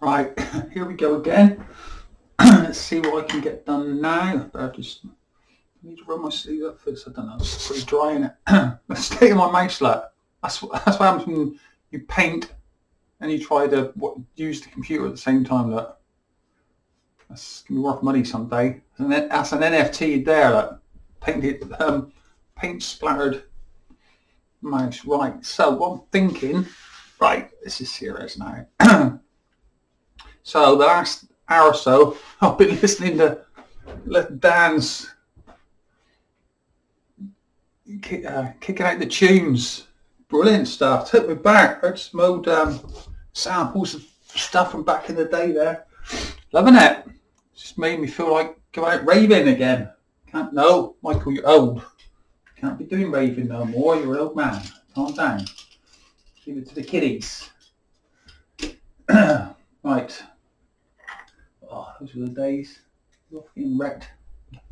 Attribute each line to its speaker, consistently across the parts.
Speaker 1: Right, here we go again. Let's see what I can get done now. But I just need to run my sleeve up first. I don't know, it's pretty dry in it. Let's stay in my mouth slut. That's what happens when you paint and you try to use the computer at the same time. Look, that's gonna be worth money someday. And then that's an NFT there. Look, paint splattered mouse. Right. So what I'm thinking. Right, this is serious now. So the last hour or so, I've been listening to Dan's kicking out the tunes. Brilliant stuff. Took me back. Heard some old samples of stuff from back in the day there. Loving it. Just made me feel like going out raving again. No, Michael, you're old. Can't be doing raving no more. You're an old man. Calm down. Leave it to the kiddies. Right. Oh, those were the days. You're getting wrecked.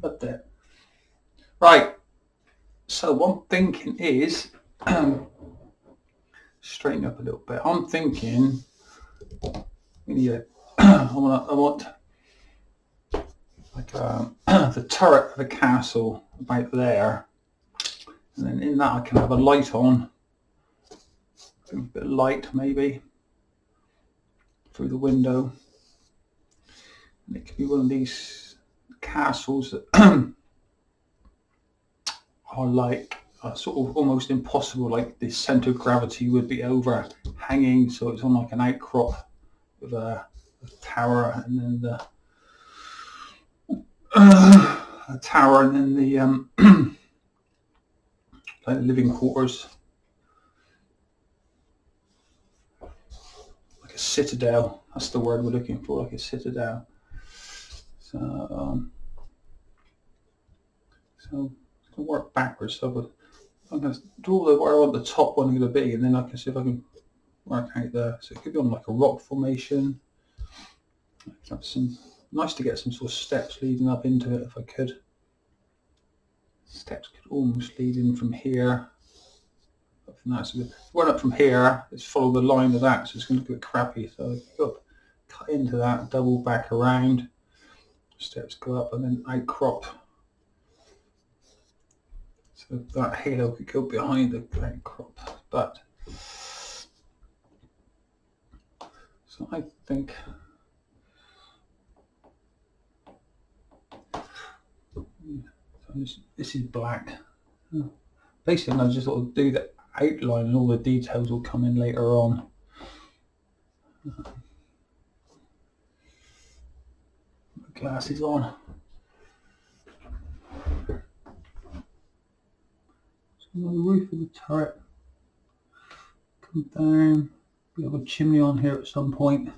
Speaker 1: Loved it. Right. So what I'm thinking is straighten up a little bit. I'm thinking I want like the turret of a castle about there, and then in that I can have a light on, a bit of light maybe through the window. And it could be one of these castles that are like sort of almost impossible, like the centre of gravity would be overhanging, so it's on like an outcrop with a tower, and then the a tower, and then the like the living quarters, like a citadel. That's the word we're looking for, like a citadel. So so to work backwards. So I'm going to draw where I want the top one to be, and then I can see if I can work out there. So it could be on like a rock formation. Have some nice to get some sort of steps leading up into it if I could. Steps could almost lead in from here. Nice. Run up from here. Let's follow the line of that. So it's going to look a bit crappy. So I've got to cut into that, double back around. Steps go up and then outcrop. So that halo could go behind the outcrop. But so I think this is black. Basically, I just sort of do the outline, and all the details will come in later on. Glasses on. So the roof of the turret come down. We have a chimney on here at some point.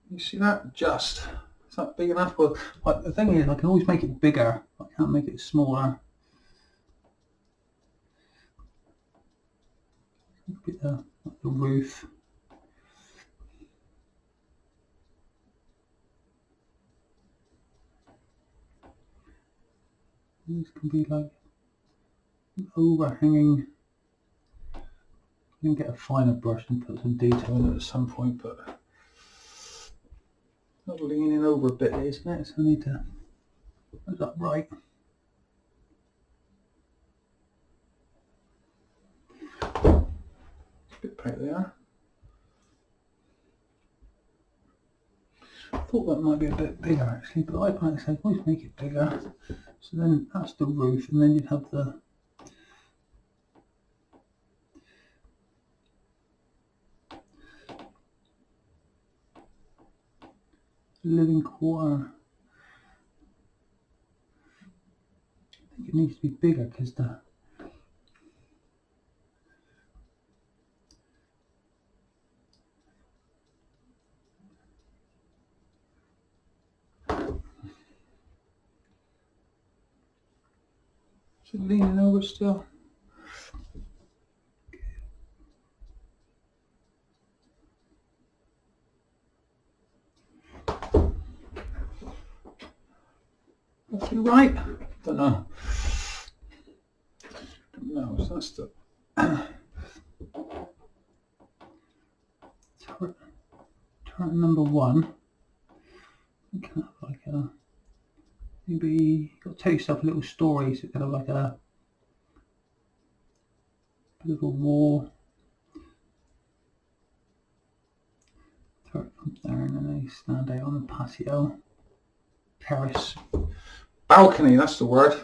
Speaker 1: You see that? Just. Is that big enough? Well, like, the thing is, I can always make it bigger. I can't make it smaller. Get the roof. These can be like overhanging. You can get a finer brush and put some detail in it at some point, but not leaning over a bit, isn't it? So I need to put that right. Bit right there. I thought that might be a bit bigger actually, but I might say always make it bigger. So then that's the roof, and then you'd have the living quarter. I think it needs to be bigger because the is it leaning over still? roughly right? Don't know. No, so that's the turret number 1. Kind of like a, maybe you've got to tell yourself a little story, so kind of like a bit of a war. Turret comes down and then they stand out on the patio. Terrace. Balcony, that's the word.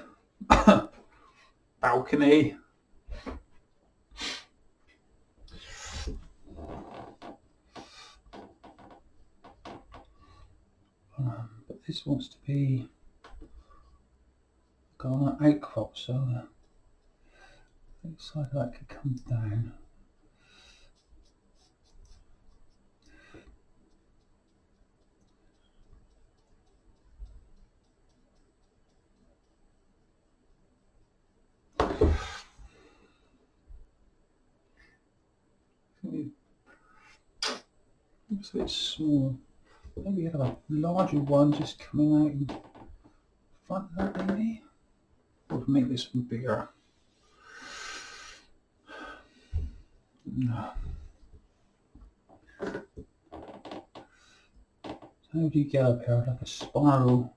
Speaker 1: Balcony. But this wants to be on an outcrop, so the side of that could come down. It's a bit small. Maybe have a larger one just coming out in front of that, maybe? Or make this one bigger. No. So how do you get up here? Like a spiral.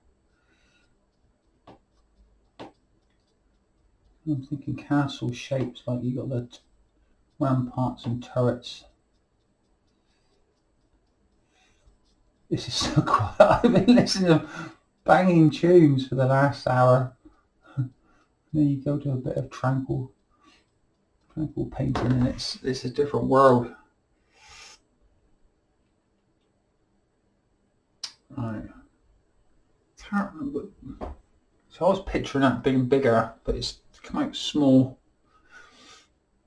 Speaker 1: I'm thinking castle shapes, like you got the ramparts and turrets. This is so quiet. I've been listening to banging tunes for the last hour. Then you go to a bit of tranquil painting, and it's a different world. Right. Can't remember. So I was picturing that being bigger, but it's come out small.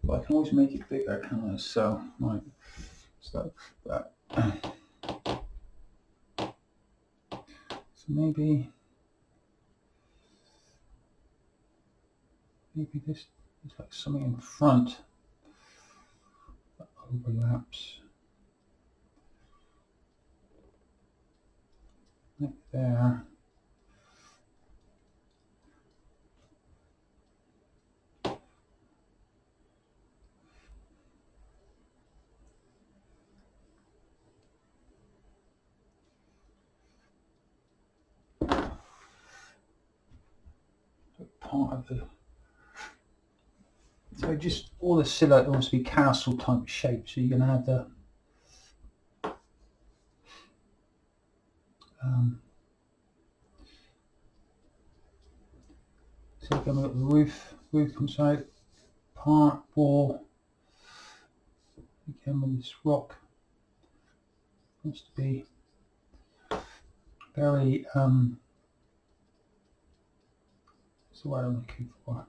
Speaker 1: But I can always make it bigger, can't I? So right. So that. So maybe this is like something in front that overlaps. Like there. Part of the, so just all the silhouette wants to be castle type shape, so you're going to have the so you're going to have the roof comes out, part wall again with this rock wants to be very what's the word I'm looking for?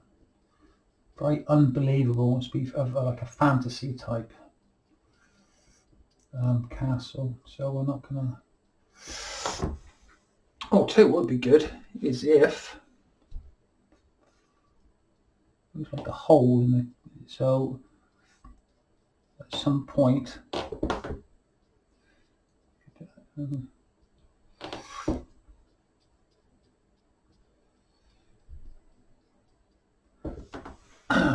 Speaker 1: Very unbelievable. Wants to be of like a fantasy type castle. So we're not gonna. Oh, tell you what would be good is if there's like a hole in the. So at some point.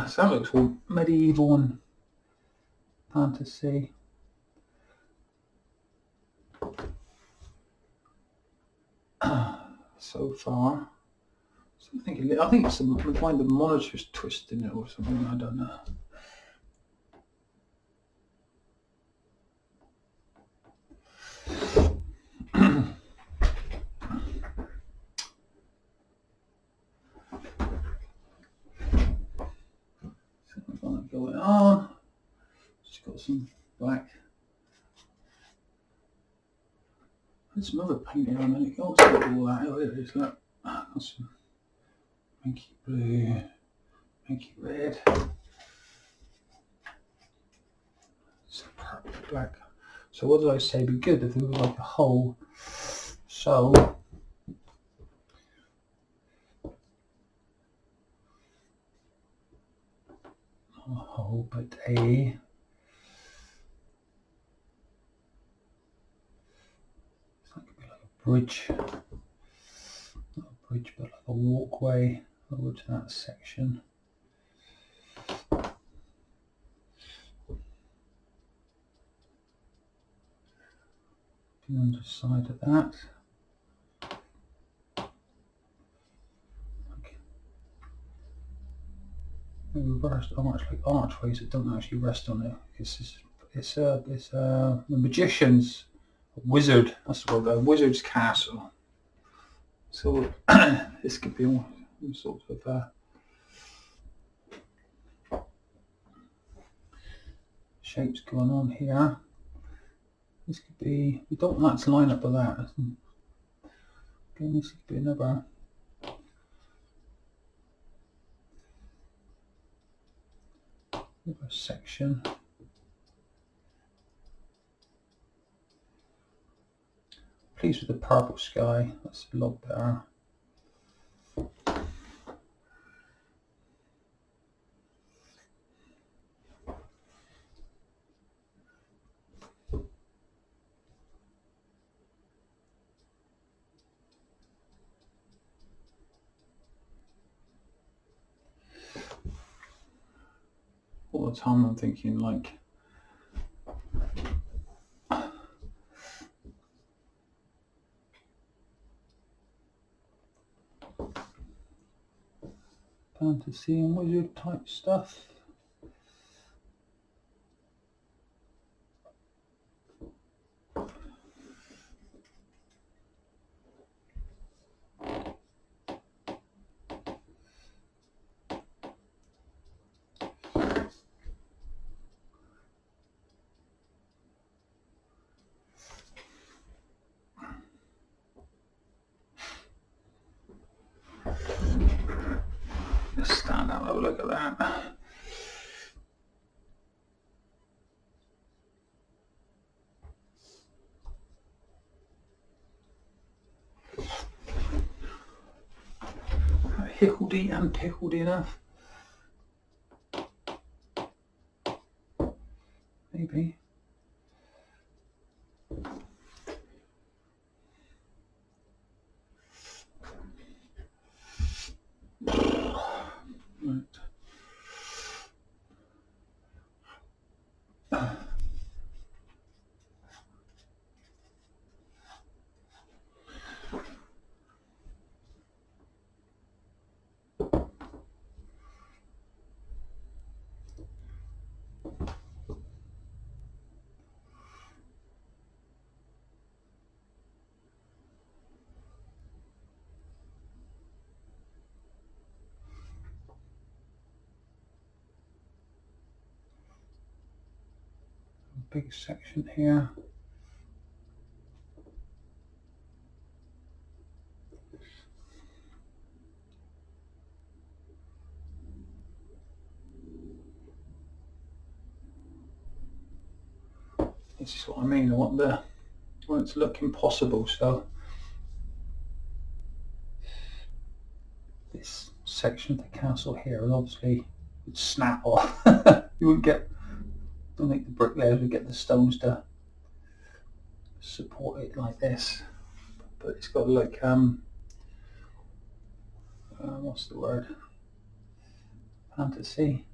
Speaker 1: So that looks all medieval and fantasy. So far, so I think it's find the monitor's twisting it or something. I don't know. Something going on. Just got some black. There's some other paint here on it. Oh, it's got all that. Oh, it is. Look, got some pinky blue, pinky red, some purple, black. So what did I say? It'd be good if there was like a hole. So not a hole, but a. Bridge, not a bridge, but like a walkway over to that section. The underside of that. Reversed archways that don't actually rest on it. It's a magician's wizard. That's what a wizard's castle. So this could be all sorts of shapes going on here. This could be. We don't like to line up with that. Again, this could be another. Section. Pleased with the purple sky. That's a lot better. All the time I'm thinking like fantasy and wizard type stuff. Let's stand up and have a look at that. Hickledy and pickled enough. Maybe. Right. Big section here. This is what I mean. I want it to look impossible. So this section of the castle here will obviously snap off. You wouldn't get. Don't think the bricklayers would get the stones to support it like this. But it's got like what's the word? Fantasy.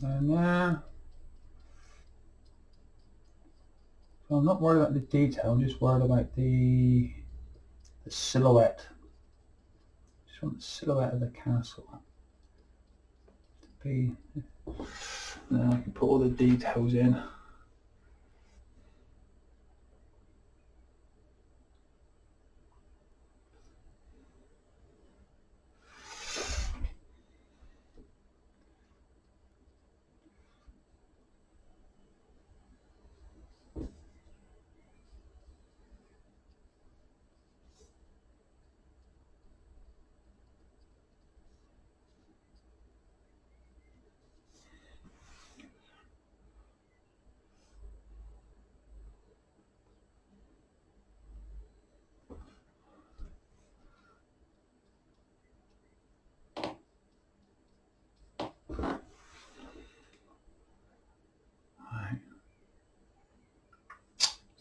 Speaker 1: Down there. So I'm not worried about the detail. I'm just worried about the silhouette. Just want the silhouette of the castle to be. Then I can put all the details in.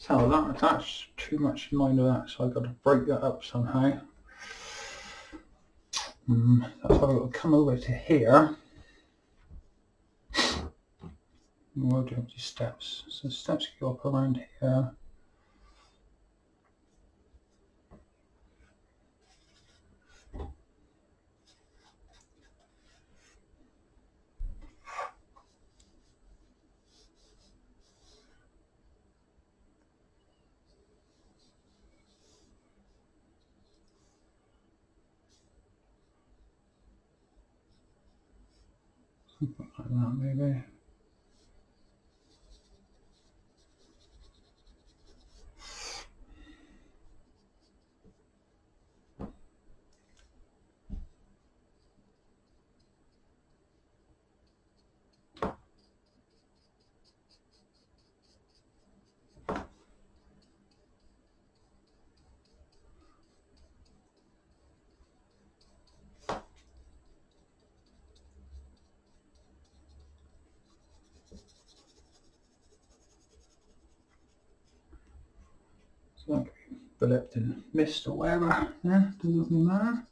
Speaker 1: tell that's too much in mind of that, so I've got to break that up somehow. That's why I've got to come over to here. We'll do these steps. So steps go up around here. Something like that maybe. So that could be developed in mist or whatever. Yeah, doesn't really matter.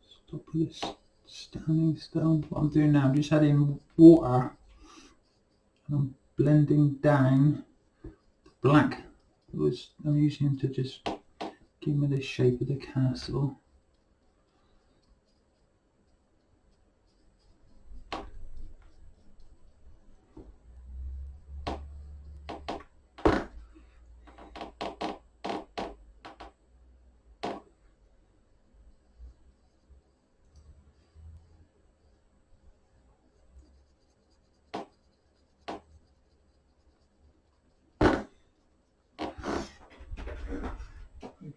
Speaker 1: Stop this standing still. What I'm doing now, I'm just adding water and I'm blending down the black. I'm using to just give me the shape of the castle.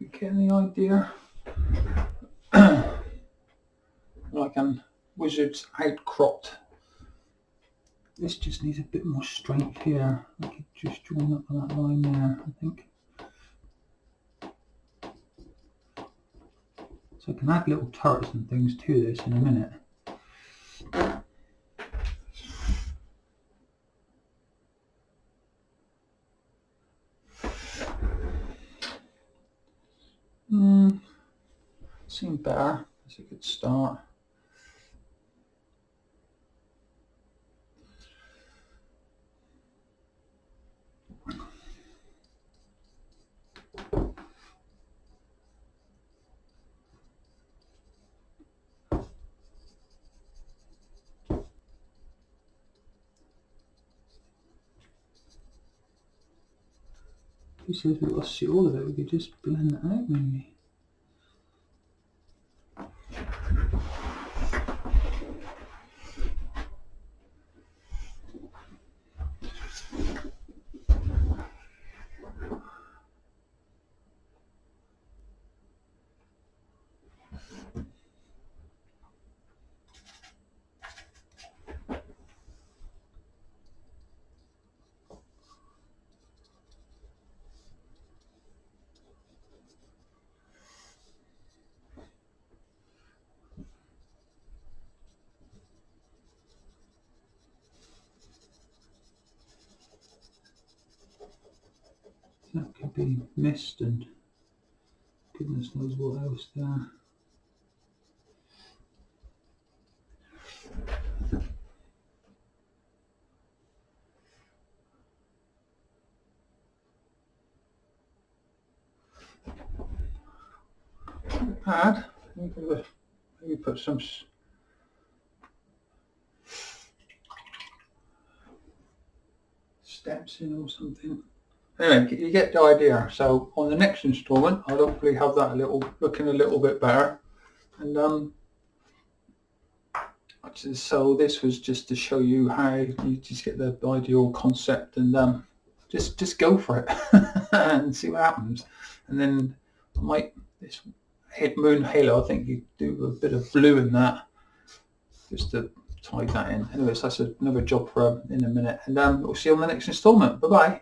Speaker 1: You getting the idea? Like wizard's outcropped. This just needs a bit more strength here. I could just join up on that line there, I think. So I can add little turrets and things to this in a minute. Seemed better. That's a good start. He says we've got to see all of it, we could just blend that out maybe. That could be mist and goodness knows what else there. Add, maybe put some steps in or something. Anyway, you get the idea. So on the next instalment, I'll hopefully have that looking a little bit better. And so this was just to show you how you just get the ideal concept and just go for it and see what happens. And then this moon halo, I think you do a bit of blue in that just to tie that in. Anyways, that's another job for in a minute, and we'll see you on the next instalment. Bye bye.